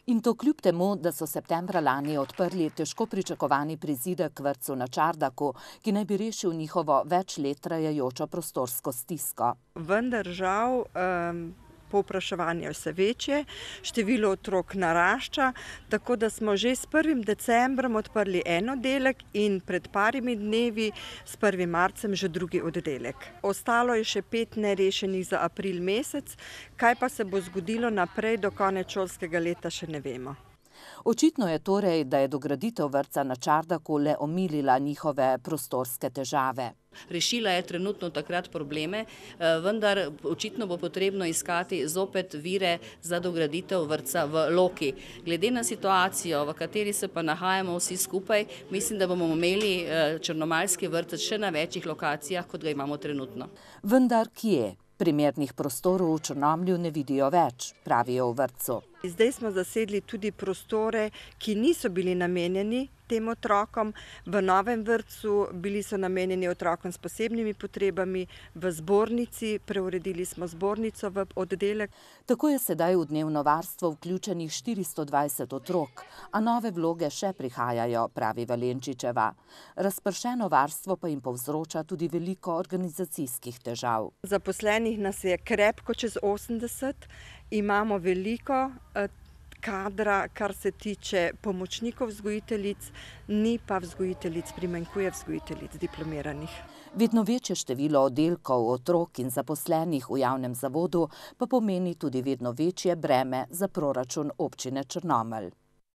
In to kljub temu, da so septembra lani odprli težko pričakovani prizidek vrtcu na Čardaku, ki naj bi rešil njihovo več let trajajočo prostorsko stisko. Vendar žal povpraševanje je vse večje, število otrok narašča, tako da smo že s 1. decembrom odprli en oddelek in pred parimi dnevi s 1. marcem že drugi oddelek. Ostalo je še 5 nerešenih za april mesec, kaj pa se bo zgodilo naprej do konec šolskega leta, še ne vemo. Očitno je torej, da je dograditev vrtca na Čardaku le omilila njihove prostorske težave. Rešila je trenutno takrat probleme, vendar očitno bo potrebno iskati zopet vire za dograditev vrtca v Loki. Glede na situacijo, v kateri se pa nahajamo vsi skupaj, mislim, da bomo imeli črnomaljski vrtec še na večjih lokacijah, kot ga imamo trenutno. Vendar kje? Primernih prostorov v Črnomlju ne vidijo več, pravijo v vrtcu. Zdaj smo zasedli tudi prostore, ki niso bili namenjeni tem otrokom. V novem vrtcu bili so namenjeni otrokom s posebnimi potrebami, v zbornici, preuredili smo zbornico v oddelek. Tako je sedaj v dnevno varstvo vključenih 420 otrok, a nove vloge še prihajajo, pravi Valenčičeva. Razpršeno varstvo pa jim povzroča tudi veliko organizacijskih težav. Zaposlenih nas je krepko čez 80, imamo veliko kadra, kar se tiče pomočnikov vzgojiteljic, ni pa vzgojiteljic, primanjkuje vzgojiteljic diplomiranih. Vedno večje število oddelkov, otrok in zaposlenih v javnem zavodu pa pomeni tudi vedno večje breme za proračun občine Črnomelj.